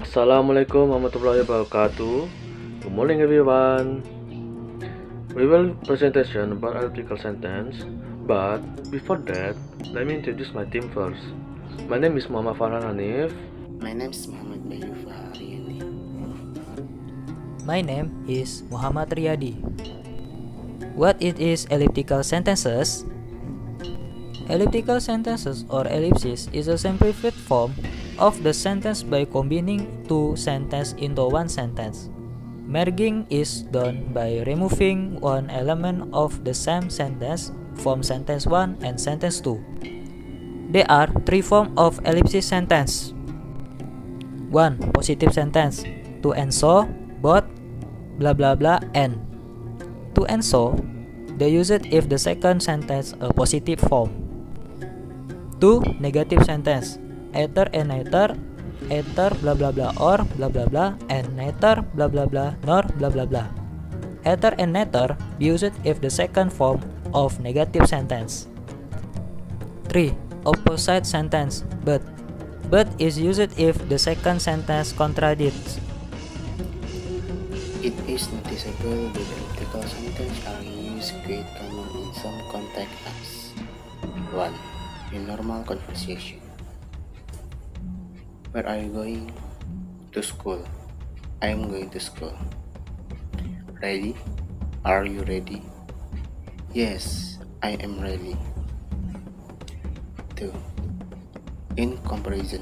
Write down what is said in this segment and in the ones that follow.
Assalamualaikum warahmatullahi wabarakatuh. Good morning everyone. We will presentation about elliptical sentence, but before that, let me introduce my team first. My name is Muhammad Farhan Hanif. My name is Muhammad Bayu Fahriyadi. My name is Muhammad Riyadi. What it is elliptical sentences? Elliptical sentences or ellipses is a simplified form of the sentence by combining two sentences into one sentence. Merging is done by removing one element of the same sentence from sentence 1 and sentence 2. There are three forms of ellipsis sentence. 1. Positive sentence. To and so, both, blah blah blah, and. To and so, they use it if the second sentence a positive form. 2. Negative sentence. Either and neither, either blah blah blah or blah blah blah, and neither blah blah blah nor blah blah blah. Either and neither use it if the second form of negative sentence. 3. Opposite sentence. But is used if the second sentence contradicts. It is noticeable that elliptical sentences are used quite common in some contexts. 1. In normal conversation. Where are you going? To school. I am going to school. Ready? Are you ready? Yes, I am ready. 2. In comparison.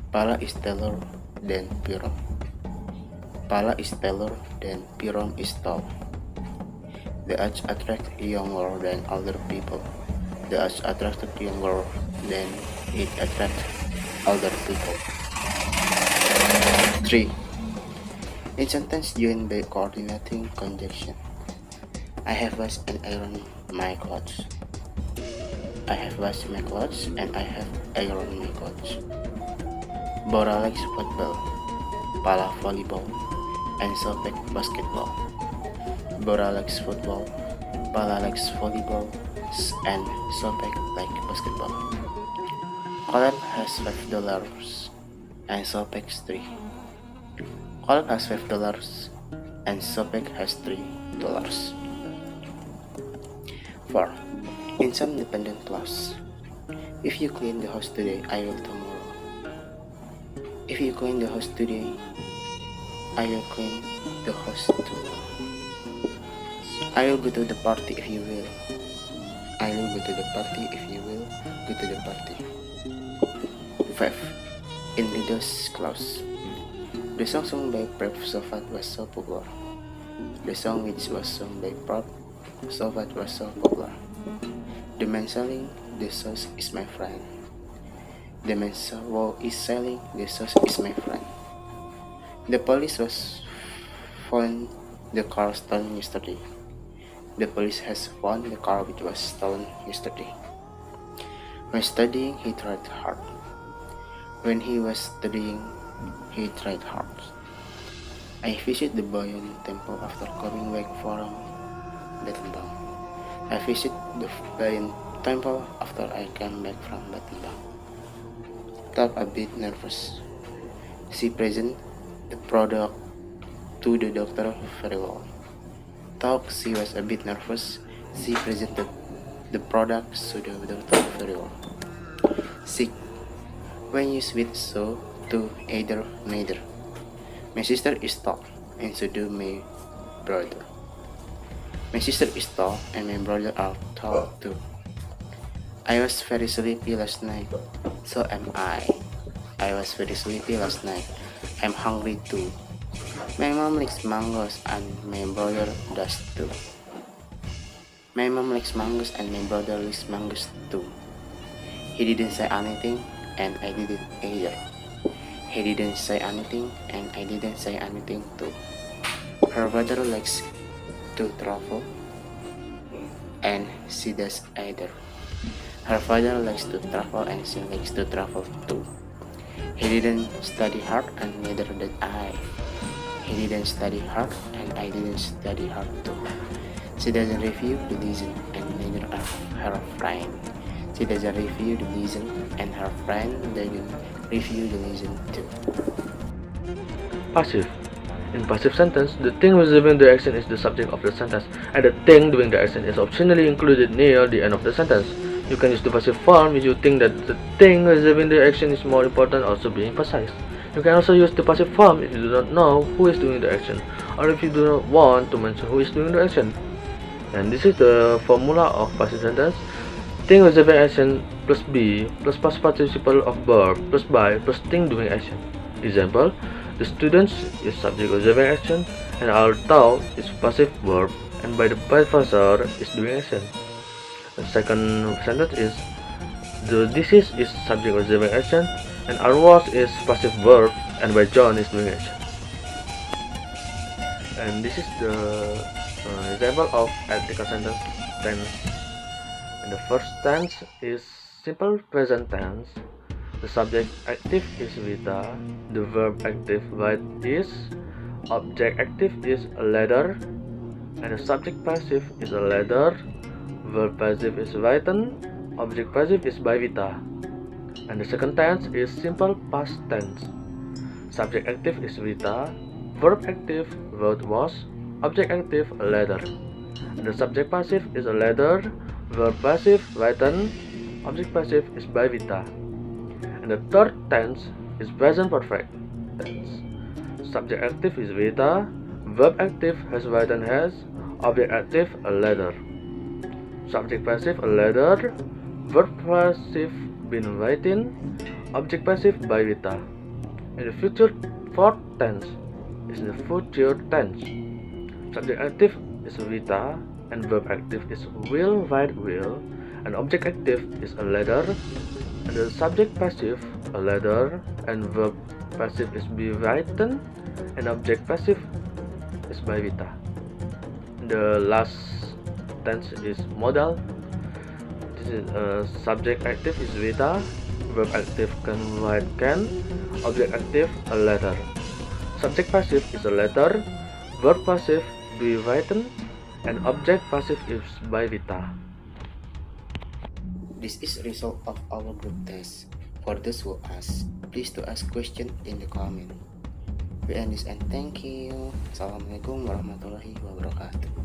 Pala is taller than Pirom. Pala is taller than Pirom is tall. The age attracts younger than older people. The age attracts younger than it attracts older people. 3. In sentence joined by coordinating conjunction. I have washed and ironed my clothes. I have washed my clothes and I have ironed my clothes. Bora likes football, Pala volleyball, and Sopek basketball. Bora likes football, Pala likes volleyball, and Sopek like basketball. Colette has $5 and Sopek 3. Colette has $5 and Sopek has $3. 4. In some dependent clause. If you clean the house today, I will tomorrow. If you clean the house today, I will clean the house tomorrow. I will go to the party if you will. I will go to the party if you will go to the party. 5. In Lido's clause. The song sung by Prep Sovat was so popular. The song which was sung by Prep Sovat was so popular. The man selling the sauce is my friend. The man who is selling the sauce is my friend. The police was found the car stolen yesterday. The police has found the car which was stolen yesterday. When studying, he tried hard. When he was studying, he tried hard. I visited the Bayon temple after coming back from Battambang. I visited the Bayon temple after I came back from Battambang. Felt a bit nervous. She presented the product to the doctor very well. Thought she was a bit nervous. She presented the product to the doctor very well. 6. When you switch so to either neither. My sister is tall, and so do my brother. My sister is tall, and my brother are tall too. I was very sleepy last night, so am I. I was very sleepy last night. I'm hungry too. My mom likes mangoes, and my brother does too. My mom likes mangoes, and my brother likes mangoes too. He didn't say anything, and I didn't either. He didn't say anything, and I didn't say anything too. Her brother likes to travel, and she does either. Her father likes to travel, and she likes to travel too. He didn't study hard, and neither did I. He didn't study hard, and I didn't study hard too. She doesn't review the lesson, and neither are her friend. She doesn't review the listen, and her friend doesn't review the listen too. Passive. In passive sentence, the thing receiving the action is the subject of the sentence, and the thing doing the action is optionally included near the end of the sentence. You can use the passive form if you think that the thing receiving the action is more important, also be emphasized. You can also use the passive form if you do not know who is doing the action, or if you do not want to mention who is doing the action. And this is the formula of passive sentence. Thing receiving action plus be plus past participle of verb plus by plus thing doing action. Example: the students is subject receiving action, and our taught is passive verb, and by the professor is doing action. The second sentence is the disease is subject receiving action, and our was is passive verb, and by John is doing action. And this is the example of elliptical sentence tense. And the first tense is simple present tense. The subject active is vita, the verb active write is, object active is a letter, and the subject passive is a letter, verb passive is written, object passive is by vita. And the second tense is simple past tense. Subject active is vita, verb active wrote was, object active a letter, and the subject passive is a letter, verb passive written, object passive is by vita. And the third tense is present perfect tense. Subject active is vita, verb active has written has, object active a letter, subject passive a letter, verb passive been written, object passive by vita. And the future fourth tense is the future tense. Subject active is vita, and verb active is will write will, and object active is a letter, and the subject passive a letter, and verb passive is be written, and object passive is by vita. The last tense is modal. This is subject active is vita, verb active can write can, object active a letter, subject passive is a letter, verb passive be written, and object passive is by vita. This is result of our group test. For those who ask, please to ask question in the comment. We end this and thank you. Assalamualaikum warahmatullahi wabarakatuh.